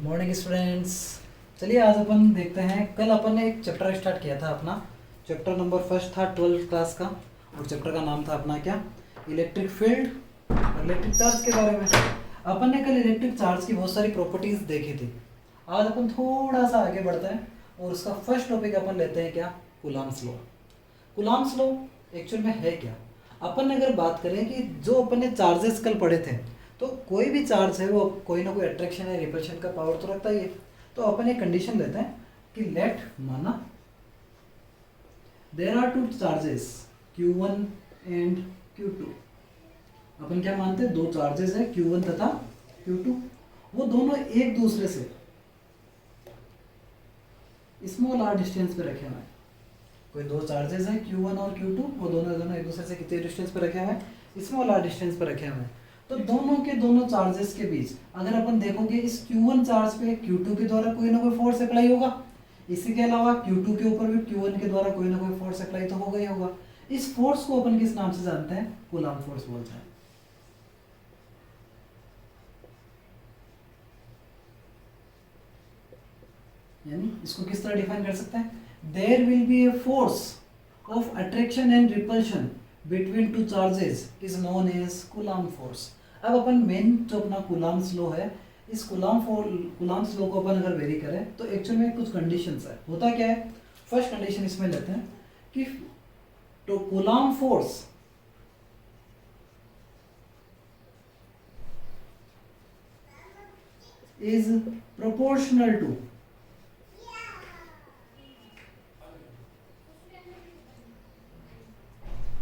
Morning students. चलिए आज अपन देखते हैं, कल अपन ने एक चैप्टर स्टार्ट किया था अपना। चैप्टर नंबर फर्स्ट था 12th क्लास का और चैप्टर का नाम था अपना क्या, इलेक्ट्रिक फील्ड और इलेक्ट्रिक चार्ज के बारे में। अपन ने कल इलेक्ट्रिक चार्ज की बहुत सारी प्रॉपर्टीज देखी थी। आज अपन थोड़ा सा आगे बढ़ते हैं और उसका फर्स्ट टॉपिक अपन लेते हैं क्या, Coulomb's law. Coulomb's law actual में है क्या। अपन अगर बात करें कि जो अपन ने चार्जेस कल पढ़े थे, तो कोई भी चार्ज है वो कोई ना कोई अट्रैक्शन या रिपल्शन का पावर तो रखता ही है। तो अपन एक कंडीशन लेते हैं कि लेट माना there are two charges Q1 and Q2। अपन क्या मानते हैं, दो चार्जेस है Q1 तथा Q2, वो दोनों एक दूसरे से स्मॉल r डिस्टेंस पे रखे हुए हैं। कोई दो चार्जेस हैं Q1 और Q2, वो दोनों एक दूसरे से कितने डिस्टेंस पे रखे हुए हैं, स्मॉल r डिस्टेंस पे रखे हुए हैं। तो दोनों के दोनों चार्जेस के बीच अगर अपन देखोगे, इस Q1 चार्ज पे Q2 के द्वारा कोई ना कोई फोर्स अप्लाई होगा। इसी के अलावा Q2 के ऊपर भी Q1 के द्वारा कोई ना कोई फोर्स अप्लाई तो होगा ही होगा। इस फोर्स को अपन किस नाम से जानते हैं, कूलम्ब फोर्स बोलते हैं। यानी इसको किस तरह डिफाइन कर सकते हैं, there will be a force of attraction and repulsion between two charges is known as Coulomb force. अब अपन मेन जो अपना कूलम्ब्स लॉ है, इस कूलम्ब्स लॉ को अपन अगर वेरी करें तो एक्चुअल में कुछ कंडीशंस है। होता क्या है, फर्स्ट कंडीशन इसमें लेते हैं कि तो Coulomb force is proportional to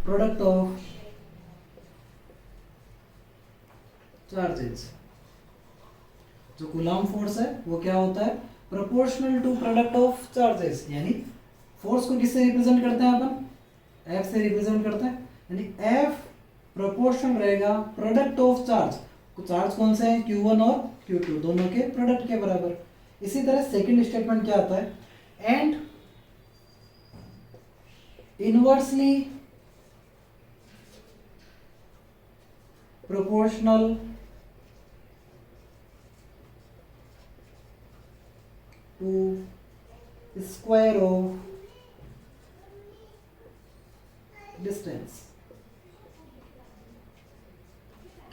product of charges. जो कूलम्ब फोर्स है वो क्या होता है, proportional to product of charges. यानी फोर्स को किससे रिप्रेजेंट करते हैं अपन, F से रिप्रेजेंट करते हैं। यानी F प्रोपोर्शनल रहेगा प्रोडक्ट ऑफ चार्ज। चार्ज कौन से हैं, Q1 और Q2, दोनों के प्रोडक्ट के बराबर। इसी तरह सेकंड स्टेटमेंट क्या आता है, and inversely proportional to square of distance.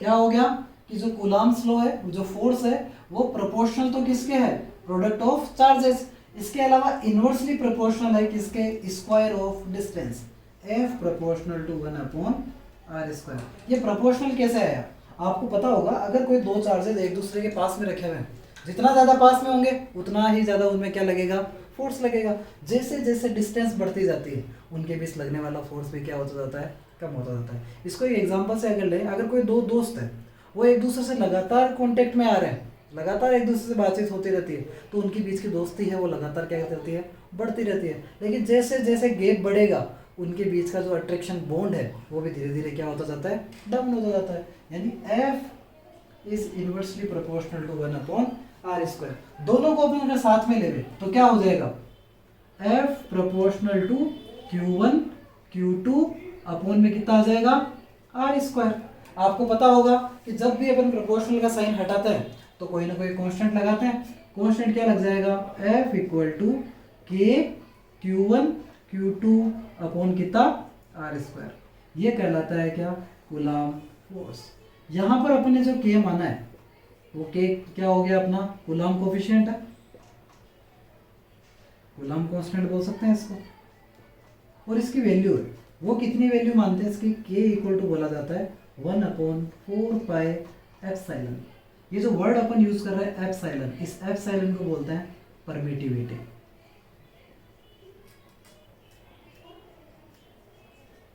क्या हो गया कि जो कूलम्ब्स लॉ है, जो फोर्स है वो प्रोपोर्शनल तो किसके है, प्रोडक्ट ऑफ चार्जेस। इसके अलावा इनवर्सली प्रोपोर्शनल है किसके, square of distance. F proportional to 1/r²। ये प्रोपोर्शनल कैसे आया, आपको पता होगा, अगर कोई दो चार्जेस एक दूसरे के पास में रखे हुए हैं, जितना ज़्यादा पास में होंगे उतना ही ज़्यादा उनमें क्या लगेगा, फोर्स लगेगा। जैसे जैसे डिस्टेंस बढ़ती जाती है उनके बीच लगने वाला फोर्स भी क्या होता जाता है, कम होता जाता है। इसको एक एग्जांपल से अगर लें, अगर कोई दो दोस्त हैं, वो एक दूसरे से लगातार कांटेक्ट में आ रहे हैं, लगातार एक दूसरे से बातचीत होती रहती है, तो उनके बीच की दोस्ती है वो लगातार क्या करती है, बढ़ती रहती है। लेकिन जैसे जैसे गैप बढ़ेगा, उनके बीच का जो अट्रैक्शन बॉन्ड है वो भी धीरे धीरे क्या होता जाता है, डाउन होता जाता है। यानी F is inversely proportional to 1/r²। दोनों को अपन अगर साथ में ले तो क्या हो जाएगा, F proportional to Q1 Q2 upon में कितना आ जाएगा, r²। आपको पता होगा कि जब भी अपन प्रोपोर्शनल का साइन हटाते हैं तो कोई ना कोई कांस्टेंट लगाते हैं। कांस्टेंट क्या लग जाएगा, F equal to K Q1 Q2 upon कितना, r²। ये कहलाता है क्या, कूलम्ब फोर्स। यहाँ पर अपन ने जो K माना है वो K क्या हो गया अपना, कूलम्ब कोफिशिएंट है, कूलम्ब कांस्टेंट बोल सकते हैं इसको। और इसकी वैल्यू है, वो कितनी वैल्यू मानते हैं इसकी, K इक्वल टू बोला जाता है 1/4πε। ये जो वर्ड अपन यूज कर रहे हैं एप्सिलॉन, इस एप्सिलॉन को बोलते हैं परमिटिविटी।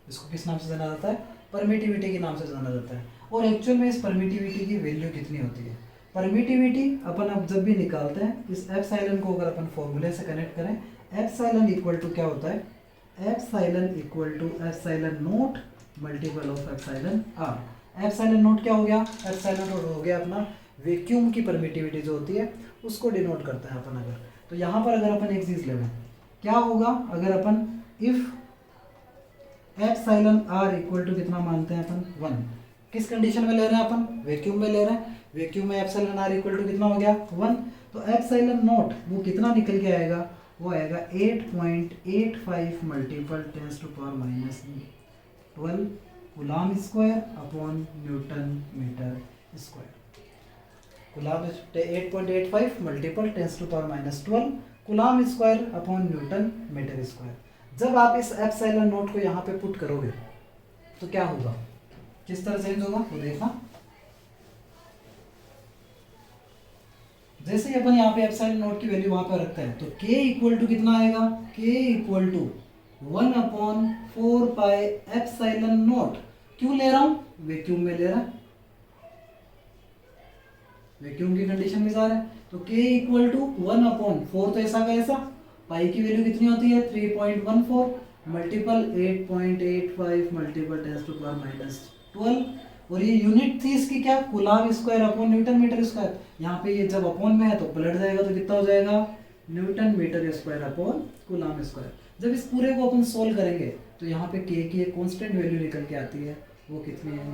इसको किस नाम से जाना जाता है, परमिटिविटी के नाम से जाना जाता है। और एक्चुअल में इस परमिटिविटी की वैल्यू कितनी होती है, परमिटिविटी अपन अब जब भी निकालते हैं, इस एप्सिलॉन को अगर अपन फॉर्मूले से कनेक्ट करें, एप्सिलॉन इक्वल टू क्या होता है, epsilon equal to epsilon naught multiple of epsilon r। Epsilon naught क्या हो गया, एप्सिलॉन नोट हो गया अपना वैक्यूम की परमिटिविटी जो होती है उसको डिनोट करते हैं अपन। अगर तो यहाँ पर अगर अपन एक चीज लें, क्या होगा अगर अपन if epsilon r equal to कितना मानते हैं अपन, 1। किस कंडीशन में ले रहे हैं अपन, वैक्यूम में ले रहे हैं। वैक्यूम में एप्सिलॉन r इक्वल टू कितना हो गया, 1। तो एप्सिलॉन नॉट वो कितना निकल के आएगा, वो आएगा 8.85 multiple 10⁻⁻12 coulomb square upon newton metre square. Coulomb 8.85 multiple 10⁻12 coulomb square upon newton metre square. जब आप इस एप्सिलॉन नॉट को यहाँ पे पुट करोगे तो क्या होगा, किस तरह चेंज होगा वो देखना। जैसे ही अपन यहाँ पे एप्सिलॉन नॉट की वैल्यू वहां पर रखते हैं तो k इक्वल टू कितना आएगा, k equal to 1/4 pi epsilon naught. क्यों ले रहा हूं, वैक्यूम में ले रहा है, वैक्यूम की कंडीशन में जा रहा है। तो k इक्वल टू 1/4 तो ऐसा का ऐसा, पाई की वैल्यू कितनी होती है 3.14 मल्टीपल 8.85 मल्टीपल 10⁻12 और ये यूनिट थी इसकी क्या, coulomb square upon newton metre square. यहाँ पे ये जब अपॉन में है तो पलट जाएगा तो कितना हो जाएगा, newton metre square upon coulomb square. जब इस पूरे को अपन सोल्व करेंगे तो यहाँ पे k की एक कांस्टेंट वैल्यू निकल के आती है, वो कितनी है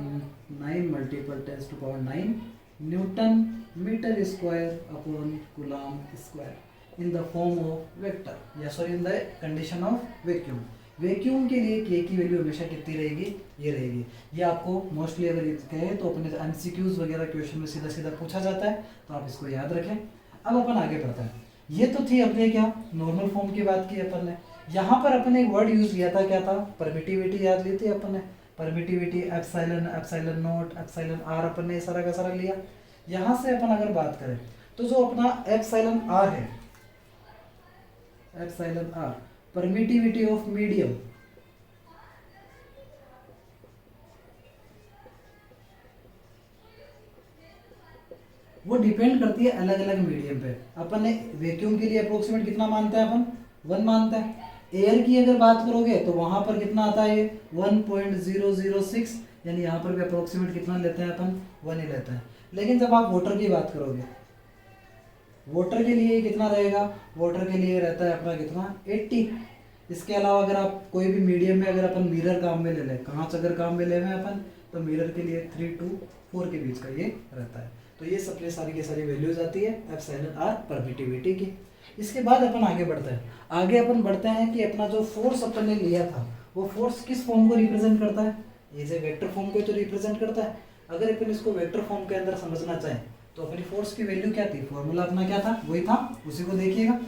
9 multiple 10⁻9 newton metre square upon coulomb square in the form of vector, या sorry in the condition of vacuum. Vacuum के लिए k की वैल्यू हमेशा कितनी रहेगी, ये रहेगी। ये आपको मोस्टली अगर ये कहे तो अपने MCQs वगैरह क्वेश्चन में सीधा सीधा पूछा जाता है, तो आप इसको याद रखें। अब अपन आगे बढ़ते हैं। ये तो थी अपने क्या नॉर्मल फॉर्म की बात की अपन ने। यहाँ पर अपन एक वर्ड यूज किया था, क्या था, परमिटिविटी याद ली थी अपन ने। Permittivity epsilon, epsilon naught, epsilon R अपन ने सारा का सारा लिया। यहाँ से अपन अगर बात करें तो जो अपना एप्सिलॉन आर है, epsilon r permittivity of medium, वो डिपेंड करती है अलग अलग मीडियम पे। अपन ने वैक्यूम के लिए अप्रोक्सीमेट कितना मानते हैं अपन, 1 मानते हैं। एयर की अगर बात करोगे तो वहां पर कितना आता है, 1.006, यानी यहाँ पर भी अप्रोक्सीमेट कितना लेते हैं अपन, 1 ही लेते हैं। लेकिन जब आप वाटर की बात करोगे, वाटर के लिए कितना रहेगा, वाटर के लिए रहता है अपना कितना 80। इसके अलावा अगर आप कोई भी मीडियम में अगर अपन मिरर काम में ले लें, कांच अगर काम में ले लें अपन, तो मिरर के लिए 3 to 4 के बीच का ये रहता है। तो ये सबसे सारी की सारी वैल्यूज आती है एप्सिलॉन आर परमिटिविटी की। इसके बाद अपन आगे बढ़ते हैं। आगे अपन बढ़ते हैं कि अपना जो फोर्स अपन ने लिया था वो फोर्स किस फॉर्म को रिप्रेजेंट करता है, ये वेक्टर फॉर्म को तो रिप्रेजेंट करता है। अगर अपन इसको वेक्टर फॉर्म के अंदर समझना चाहें तो अपनी फोर्स की वैल्यू क्या थी, फॉर्मूला अपना क्या था, वही था, उसी को देखिएगा।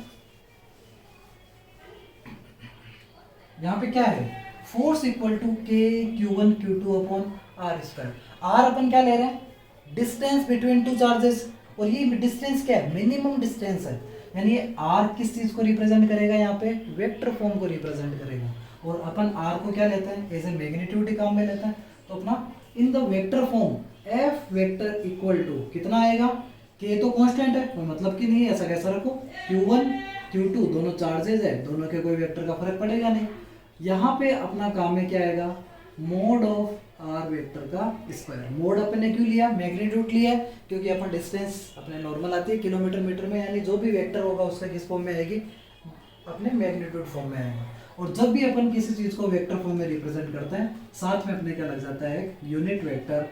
यहाँ पे क्या है, force equal to k q1 q2 upon r square. r अपन क्या ले रहे हैं, डिस्टेंस बिटवीन टू चार्जेस, और ये डिस्टेंस क्या है, मिनिमम डिस्टेंस है। यानी r किस चीज को रिप्रेजेंट करेगा, यहाँ पे वेक्टर फॉर्म को रिप्रेजेंट करेगा। और अपन r को क्या लेते हैं, एज ए मैग्नीट्यूड ही काम में लेते हैं। तो अपना in the vector form f vector equal to कितना आएगा, k तो कांस्टेंट है, कोई मतलब कि नहीं, ऐसा कैसा रखो, q1 q2 दोनों चार्जेस है, दोनों के कोई वेक्टर का फर्क पड़ेगा नहीं। यहाँ पे अपना काम में क्या आएगा, मोड ऑफ r वेक्टर का स्क्वायर। मोड अपन ने क्यों लिया, मैग्नीट्यूड लिया, क्योंकि अपन डिस्टेंस अपने नॉर्मल आती है किलोमीटर मीटर में, यानी जो भी वेक्टर होगा उसका किस फॉर्म में आएगी, अपने मैग्नीट्यूड फॉर्म में आएगा। और जब भी अपन किसी चीज को वेक्टर फॉर्म में रिप्रेजेंट करते हैं, साथ में अपने क्या लग जाता है, unit vector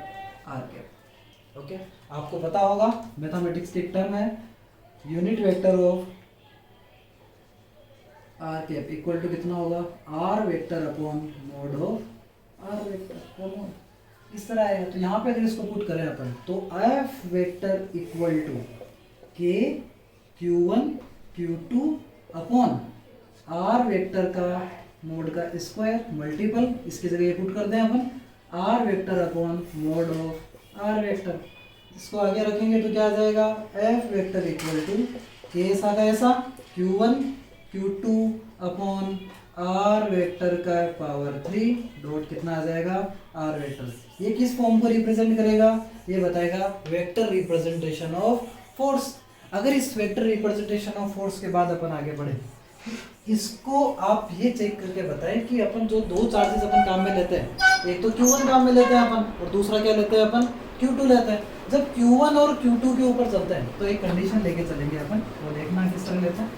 r cap. Okay, आपको पता होगा मैथमेटिक्स की एक टर्म है unit vector of r cap equal to कितना होगा, r vector upon mod of are vector, इस तरह आएगा। तो यहाँ पे अगर इसको पुट करें अपन तो F vector equal to K q1 q2 upon are vector का मोड का स्क्वायर मल्टीपल, इसकी जगह ये पुट कर दें अपन R vector upon mod of are vector. इसको आगे रखेंगे तो क्या आ जाएगा, एफ वेक्टर इक्वल टू के ऐसा का ऐसा q1 q2 upon are vector का पावर 3 डॉट कितना आ जाएगा, आर वेक्टर। ये किस फॉर्म को रिप्रेजेंट करेगा, ये बताएगा वेक्टर रिप्रेजेंटेशन ऑफ फोर्स। अगर इस वेक्टर रिप्रेजेंटेशन ऑफ फोर्स के बाद अपन आगे बढ़े, इसको आप ये चेक करके बताएं कि अपन जो दो चार्जेस अपन काम में लेते हैं, एक तो q1 काम में लेते हैं अपन और दूसरा क्या लेते हैं अपन, q2 लेते हैं। जब q1 और q2 के ऊपर चलते हैं तो एक कंडीशन लेके चलेंगे अपन, वो देखना किस तरह लेते हैं।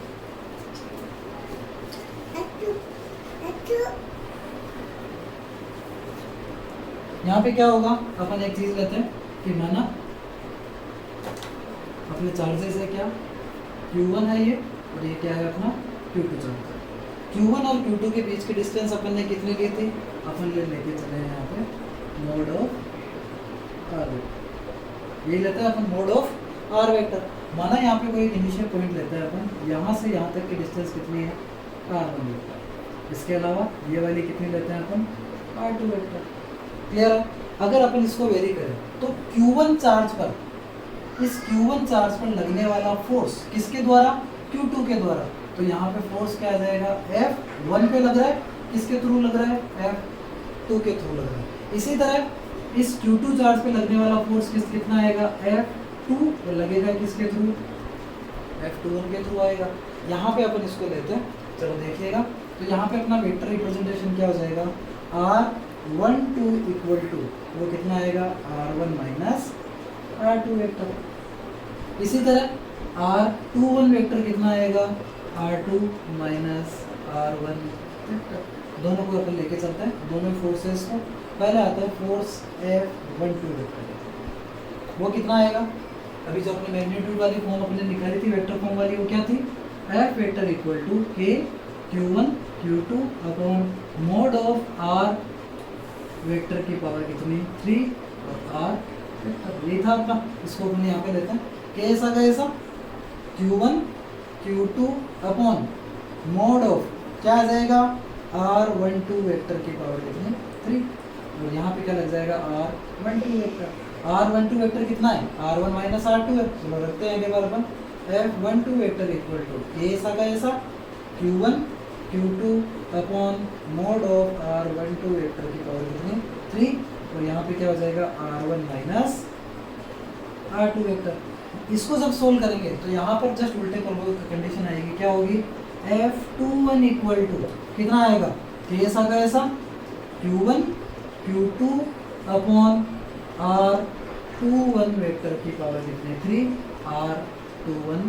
यहाँ पे क्या होगा, अपन एक चीज लेते हैं कि माना अपने चार्जेस है क्या Q1 है ये, और ये क्या है अपना Q2 चार्ज। Q1 और Q2 के बीच की डिस्टेंस अपन ने कितनी ली थी, अपन लेके चले हैं यहाँ पे मोड ऑफ आर वेक्टर, ये लेते हैं अपन मोड ऑफ आर वेक्टर। माना यहाँ पे कोई इनिशियल पॉइंट लेते हैं अपन, यहाँ से यहाँ तक की डिस्टेंस कितनी है r1 वेक्टर, इसके अलावा ये वाली कितनी लेते हैं अपन r2 वेक्टर। क्लियर है? अगर अपन इसको वेरी करें तो Q1 चार्ज पर, इस Q1 चार्ज पर लगने वाला फोर्स किसके द्वारा, Q2 के द्वारा, तो यहाँ पे फोर्स क्या आ जाएगा, F1 पे लग रहा है, किसके थ्रू लग रहा है, F2 के थ्रू लग रहा है। इसी तरह इस Q2 चार्ज पे लगने वाला फोर्स कितना आएगा, F2 और लगेगा किसके थ्रू, F21 के थ्रू आएगा। यहाँ पे अपन इसको लेते हैं, चलो देखिएगा, तो यहाँ पे अपना वेक्टर रिप्रेजेंटेशन क्या हो जाएगा, R12 इक्वल टू वो कितना आएगा, R1 माइनस R2 वेक्टर। इसी तरह R21 वेक्टर कितना आएगा, R2 माइनस R1 वेक्टर। दोनों को अपन लेके चलते हैं, दोनों फोर्सेस को। पहले आता है फोर्स F12 वेक्टर, वो कितना आएगा, अभी जो अपने मैग्नीट्यूड वाली फॉर्म अपने निकाली थी, वेक्टर फॉर्म वाली, वो क्या थी, F vector equal to K Q1 Q2 upon mod of R vector की पावर कितनी 3 और R वेक्टर, ये था आपका। इसको अपने यहाँ पे लेते हैं, कैसा कैसा Q1 Q2 upon mod of क्या आ जाएगा R12 वेक्टर की पावर कितनी 3, और यहाँ पे क्या लग जाएगा R12 वेक्टर। R12 वेक्टर कितना है, R1 माइनस R2 है, चलो रखते हैं अगले बार अपन F12 वेक्टर इक्वल टू कैसा कैसा Q1 Q2 upon mod of R12 vector की पावर कितनी 3, और यहाँ पे क्या हो जाएगा R1 माइनस R2 वेक्टर। इसको जब सोल्व करेंगे तो यहाँ पर जस्ट उल्टे कंडीशन आएगी, क्या होगी, F21 इक्वल टू कितना आएगा, कैसा कैसा Q1 Q2 upon R21 vector की पावर कितनी 3 R21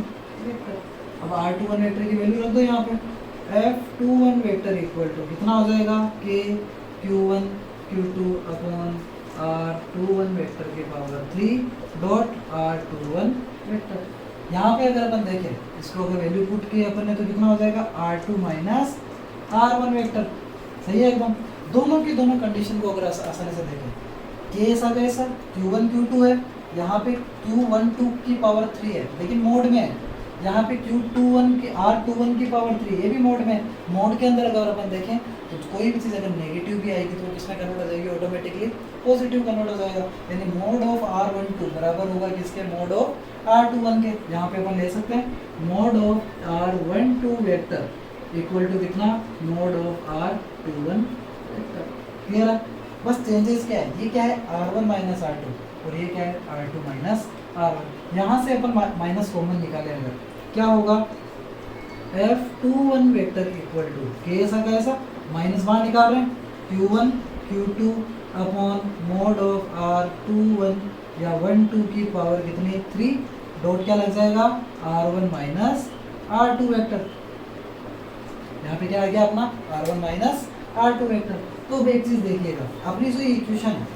वेक्टर। अब R21 वेक्टर की वैल्यू रख दो यहाँ पे, F21 वेक्टर इक्वल टू कितना हो जाएगा, K Q1 Q2 upon R21 vector की पावर 3 डॉट R21 वेक्टर। यहाँ पे अगर अपन देखें, इसको अगर वैल्यू पुट की अपन ने तो कितना हो जाएगा R2 माइनस R1 वेक्टर। सही है एकदम। दोनों की दोनों कंडीशन को अगर आसानी से देखें, केस आ गया सर Q1 Q2 है, यहाँ पे Q12 की पावर 3 है लेकिन मोड में है, यहाँ पे Q21 की R21 की पावर 3 ये भी मोड में। मोड के अंदर अगर अपन देखें तो कोई भी चीज़ अगर नेगेटिव भी आएगी तो किसमें कन्वर्ट हो जाएगी, ऑटोमेटिकली पॉजिटिव कन्वर्ट हो जाएगा। यानी मोड ऑफ R12 बराबर होगा किसके, मोड ऑफ R21 के। यहाँ पे अपन ले सकते हैं mod of R12 vector equal to कितना, mod of R21 vector. Clear है? बस चेंजेस क्या है, ये क्या है R1 माइनस R2 और ये क्या है R2 माइनस R1। यहाँ से अपन माइनस कॉमन निकाले अगर क्या होगा, F21 वेक्टर इक्वल टू कैसा कैसा माइनस बाहर निकाल रहे हैं, Q1 Q2 upon mod of R21 या 1 2 की पावर कितनी 3 डॉट क्या लग जाएगा R1 माइनस R2 वेक्टर। यहाँ पे क्या आ गया अपना R1 माइनस R2 वेक्टर। तो अब एक चीज देखिएगा, अपनी जो इक्वेशन है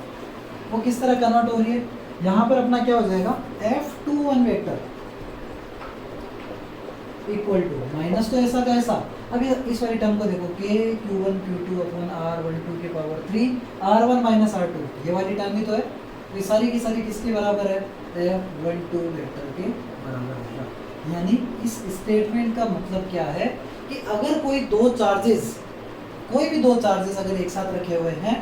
वो किस तरह कन्वर्ट हो रही है। यहाँ पर अपना क्या हो जाएगा F21 vector equal to minus तो ऐसा का ऐसा। अभी इस वाली टर्म को देखो K Q1 Q2 upon R12 की पावर 3 R1 माइनस R2, ये वाली टर्म भी तो है। ये सारी की सारी किसके बराबर है, F12 वेक्टर के बराबर होगा। यानी इस स्टेटमेंट का मतलब क्या है कि अगर कोई दो चार्जेस अगर एक साथ रखे हुए हैं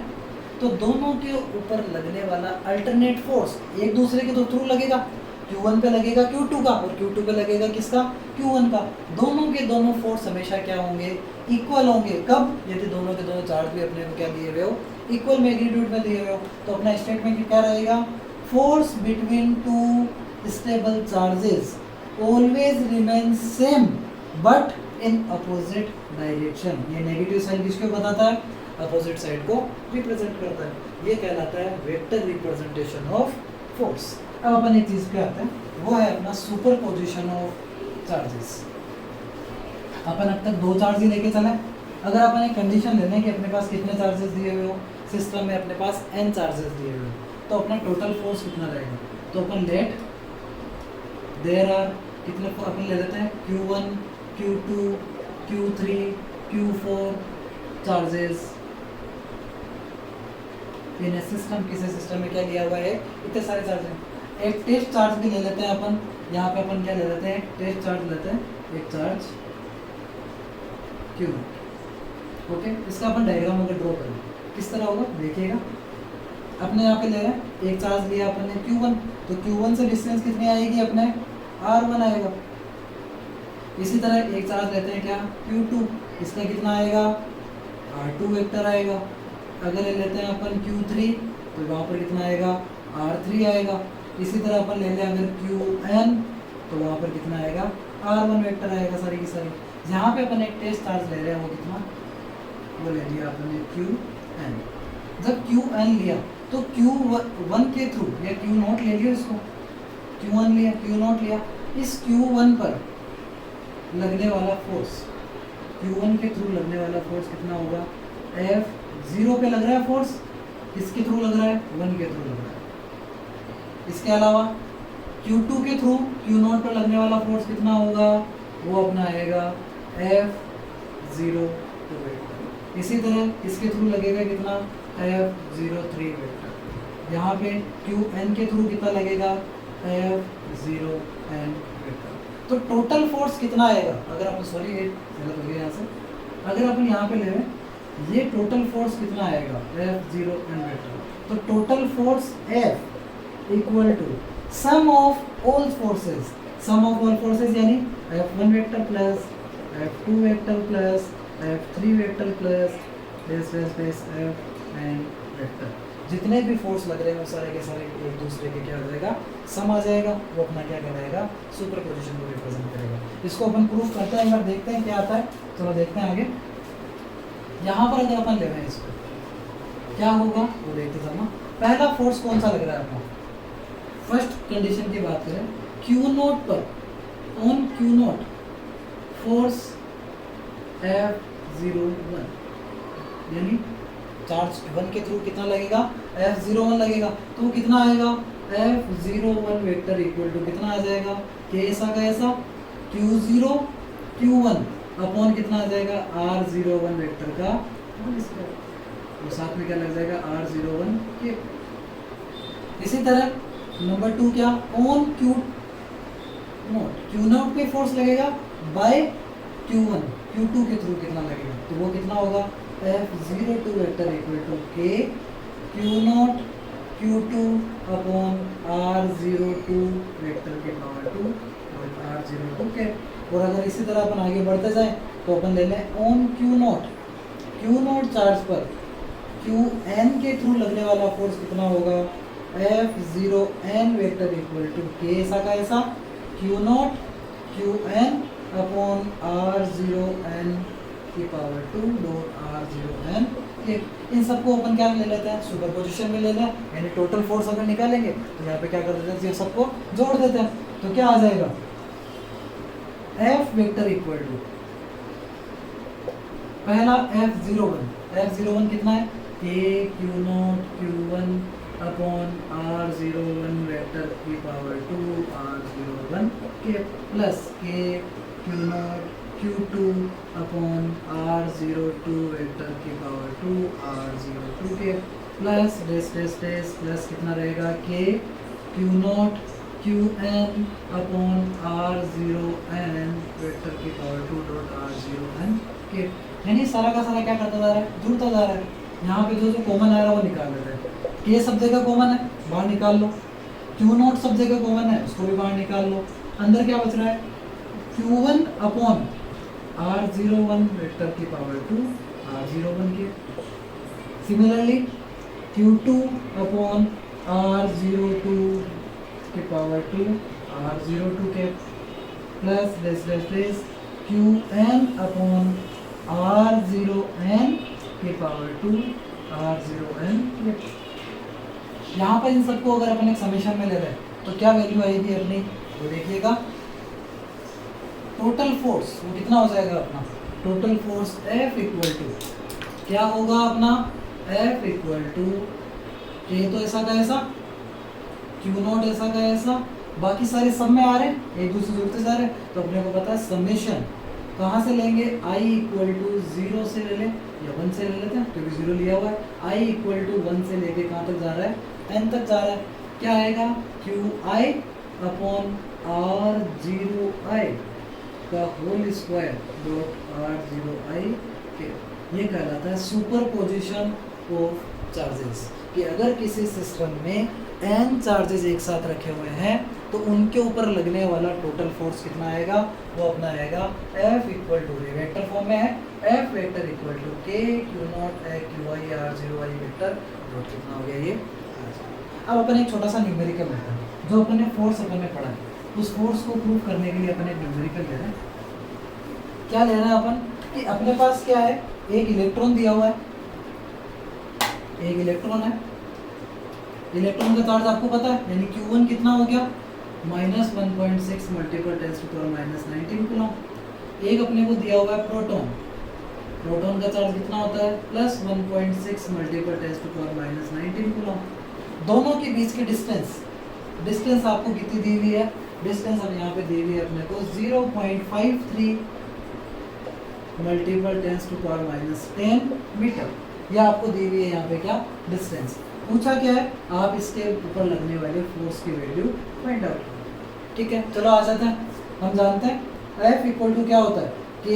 तो दोनों के ऊपर लगने वाला अल्टरनेट फोर्स एक दूसरे के थ्रू लगेगा। Q1 पे लगेगा Q2 का और Q2 पे लगेगा किसका, Q1 का। दोनों के दोनों फोर्स हमेशा क्या होंगे, इक्वल होंगे। कब, यदि दोनों के दोनों चार्ज भी अपने को क्या दिए हुए हो, इक्वल मैग्नीट्यूड में दिए हुए हो। तो अपना स्टेटमेंट क्या रहेगा, force between two stable charges always remain same but in opposite direction. ये नेगेटिव साइन किसको बताता है, अपोजिट साइड को रिप्रेजेंट करता है। ये कहलाता है वेक्टर रिप्रेजेंटेशन ऑफ फोर्स। अब अपन एक चीज पे आते हैं, वो है अपना सुपरपोजिशन ऑफ चार्जेस। अपन अब तक दो चार्ज ही लेके चले। अगर अपन एक कंडीशन ले लें कि अपने पास कितने चार्जेस दिए हुए हो, सिस्टम में अपने पास n चार्जेस दिए हुए हो, तो अपना टोटल फोर्स कितना रहेगा। तो अपन लेट देयर आर कितने अपन ले लेते हैं Q1, Q2, Q3, Q4 charges इन सिस्टम। किसी सिस्टम में क्या लिया हुआ है, इतने सारे चार्ज हैं। एक टेस्ट चार्ज भी ले लेते हैं अपन, यहाँ पे अपन क्या ले लेते हैं, टेस्ट चार्ज लेते हैं, एक चार्ज Q। ओके, इसका अपन डायग्राम अगर ड्रॉ करें किस तरह होगा देखिएगा। अपने यहाँ पे ले रहे हैं, एक चार्ज लिया अपन ने Q1, तो Q1 से डिस्टेंस कितनी आएगी अपने, R1 आएगा। इसी तरह एक चार्ज लेते हैं क्या, Q2, इसका कितना आएगा, R2 वेक्टर आएगा। अगर ले लेते हैं अपन Q3, तो वहाँ पर कितना आएगा, R3 आएगा। इसी तरह अपन ले लें अगर Qn, तो वहाँ पर कितना आएगा, R1 वेक्टर आएगा सारी की सारी। जहाँ पे अपन एक टेस्ट चार्ज ले रहे हैं वो कितना, वो ले लिया अपन Qn। जब Qn लिया तो Q1 के थ्रू या Q0 ले लिया, इसको Q1 लिया, Q0 लिया, इस Q1 पर लगने वाला फोर्स, Q1 के थ्रू लगने वाला फोर्स कितना होगा, F0 पे लग रहा है फोर्स, किसके थ्रू लग रहा है, 1 के थ्रू लग रहा है। इसके अलावा Q2 के थ्रू Q0 पर लगने वाला फोर्स कितना होगा, वो अपना आएगा F0 वेक्टर। इसी तरह इसके थ्रू लगेगा कितना, F03 वेक्टर। यहाँ पे Qn के थ्रू कितना लगेगा, F0n वेक्टर। तो टोटल फोर्स कितना आएगा, अगर अपन सॉरी गलत हो गया यहाँ से, अगर अपन यहाँ पे ले लें, ये टोटल फोर्स कितना आएगा, F0n वेक्टर। तो total force F equal to sum of all forces, sum of all forces यानी F1 vector plus F2 vector plus F3 vector plus Fn vector. जितने भी फोर्स लग रहे हैं वो सारे के सारे एक दूसरे के क्या हो जाएगा, सम आ जाएगा, वो अपना क्या कहलाएगा, सुपरपोजिशन को रिप्रेजेंट करेगा। इसको अपन प्रूफ करते हैं, एक बार देखते हैं क्या आता है। चलो देखते हैं आगे। यहाँ पर अगर अपन ले रहे हैं इसको, क्या होगा वो देखते चलना। पहला फोर्स कौन सा लग रहा है अपना, फर्स्ट कंडीशन की बात करें, Q0 पर, ऑन Q0 फोर्स F01, यानी चार्ज 1 के थ्रू कितना लगेगा, F01 लगेगा। तो वो कितना आएगा, F01 वेक्टर इक्वल टू कितना आ जाएगा, के ऐसा का ऐसा Q0 Q1 अपॉन कितना आ जाएगा, R01 वेक्टर का तो साथ में क्या लग जाएगा, R01 के। इसी तरह नंबर 2 क्या, ऑन Q0 पे फोर्स लगेगा बाय Q1 Q2 के थ्रू कितना लगेगा, तो वो कितना होगा, F02 वेक्टर इक्वल टू के Q0 Q2 upon R02 vector के पावर 2 और R02 के। और अगर इसी तरह अपन आगे बढ़ते जाएं तो अपन ले लें ऑन Q0 चार्ज पर Qn के थ्रू लगने वाला फोर्स कितना होगा, F0n वेक्टर इक्वल टू के ऐसा का ऐसा Q0 Qn अपॉन R0n की पावर 2 डॉट R0n। इन सबको अपन क्या ले लेते हैं, सुपरपोजिशन में ले लें, यानी टोटल फोर्स अगर निकालेंगे तो यहाँ पे क्या कर देते हैं, ये सबको जोड़ देते हैं। तो क्या आ जाएगा, F वेक्टर इक्वल टू पहला F01 कितना है, K Q0 Q1 upon R01 vector की पावर 2 R01 के plus K Q0 Q2 upon R02 vector की पावर 2 R02 के प्लस प्लस कितना रहेगा, K Q0 Qn upon R0n vector की पावर 2 डॉट R0n के। यानी सारा का सारा क्या करता जा रहा है, जुड़ता जा रहा है। यहाँ पे जो कॉमन आ रहा है वो निकाल लेते हैं। K सब जगह कॉमन है, बाहर निकाल लो। Q0 सब जगह कॉमन है, उसको भी बाहर निकाल लो। अंदर क्या बच रहा है, Q1 अपॉन R01 वेक्टर की पावर 2 R01 के। सिमिलरली Q2 अपॉन R02 की पावर 2 R02 के प्लस Qn अपॉन R0n की पावर 2 R0n के। यहाँ पर इन सबको अगर अपन एक समेशन में ले रहे हैं तो क्या वैल्यू आएगी अपनी, वो देखिएगा। टोटल फोर्स वो कितना हो जाएगा अपना, total force F equal to क्या होगा अपना, F इक्वल टू K तो ऐसा का ऐसा Q0 ऐसा का ऐसा बाकी सारे सब में आ रहे हैं, एक दूसरे से जुड़ते जा रहे हैं, तो अपने को पता है समेशन कहाँ से लेंगे, i इक्वल टू 0 से ले लें या 1 से ले लेते हैं क्योंकि 0 लिया हुआ है। i इक्वल टू 1 से लेके कहाँ तक जा रहा है, n तक जा रहा है। क्या आएगा, qi अपॉन r0i का होल स्क्वायर डॉट r0i के, ये कहलाता है सुपरपोजिशन ऑफ चार्जेस। कि अगर किसी सिस्टम में n चार्जेस एक साथ रखे हुए हैं तो उनके ऊपर लगने वाला टोटल फोर्स कितना आएगा, वो अपना आएगा F equal to, vector form में है, F vector equal to k q naught qi r0i vector dot कितना हो गया ये। अब अपन एक छोटा सा न्यूमेरिकल लेते हैं, जो अपन ने फोर्स अपन ने पढ़ा है उस फोर्स को प्रूव करने के लिए अपन एक न्यूमेरिकल ले रहे हैं। क्या ले रहे हैं अपन कि अपने पास क्या है, एक इलेक्ट्रॉन दिया हुआ है, एक इलेक्ट्रॉन है, इलेक्ट्रॉन का चार्ज आपको पता है, यानी Q1 कितना हो गया, -1.6 मल्टीपल 10⁻19 कूलम। एक अपने को दिया हुआ है प्रोटॉन, प्रोटॉन का चार्ज कितना होता है, +1.6 मल्टीपल 10⁻19 कूलम। दोनों के बीच की डिस्टेंस, डिस्टेंस आपको कितनी दी हुई है, डिस्टेंस अब यहाँ पे दी हुई है अपने को 0.53 मल्टीपल 10⁻10 मीटर, यह आपको दी हुई है यहाँ पे क्या डिस्टेंस। पूछा क्या है, आप इसके ऊपर लगने वाले फोर्स की वैल्यू फाइंड आउट करो। ठीक है, चलो आ जाते हैं। हम जानते हैं F इक्वल टू क्या होता है, K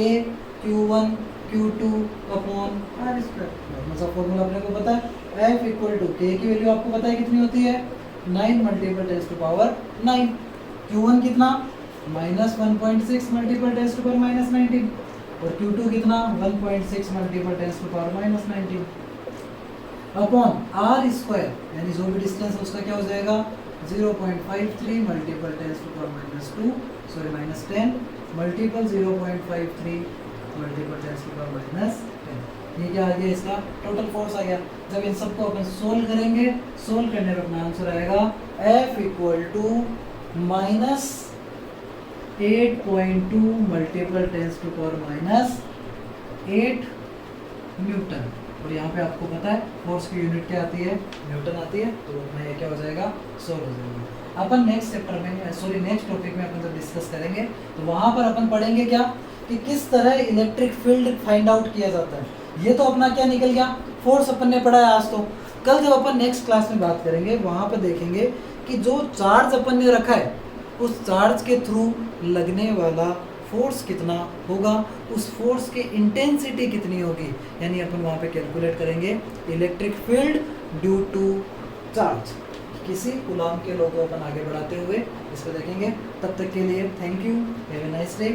Q1 Q2 upon R square, मतलब फॉर्मूला अपने को पता है। F इक्वल टू K की वैल्यू आपको पता है कितनी होती है, 9 मल्टीपल 10⁻9। Q1 कितना, -1.6 मल्टीपल 10⁻19 और Q2 कितना, 1.6 मल्टीपल 10⁻19 अपॉन R स्क्वायर, यानी जो भी डिस्टेंस है उसका क्या हो जाएगा, 0.53 मल्टीपल 10⁻2 सॉरी -10 मल्टीपल 0.53 मल्टीपल 10⁻10। ये क्या आ गया, इसका टोटल फोर्स आ गया। जब इन सबको अपन सोल्व करेंगे, सोल्व करने पर अपना आंसर आएगा F equal to -8.2 multiple 10⁻8 newton. और यहाँ पे आपको पता है फोर्स की यूनिट क्या आती है, न्यूटन आती है, तो अपना ये क्या हो जाएगा, सोल्व हो जाएगा। अपन नेक्स्ट चैप्टर में सॉरी नेक्स्ट टॉपिक में अपन जब डिस्कस करेंगे तो वहाँ पर अपन पढ़ेंगे क्या कि किस तरह इलेक्ट्रिक फील्ड फाइंड आउट किया जाता है। ये तो अपना क्या निकल गया, फोर्स अपन ने पढ़ा है आज। तो कल जब अपन नेक्स्ट क्लास में बात करेंगे वहाँ पर देखेंगे कि जो चार्ज अपन ने रखा है उस चार्ज के थ्रू लगने वाला फोर्स कितना होगा, उस फोर्स की इंटेंसिटी कितनी होगी, यानी अपन वहाँ पे कैलकुलेट करेंगे electric field due to charge. किसी कूलॉम के लॉ को अपन आगे बढ़ाते हुए इसको देखेंगे। तब तक के लिए thank you, have a nice day.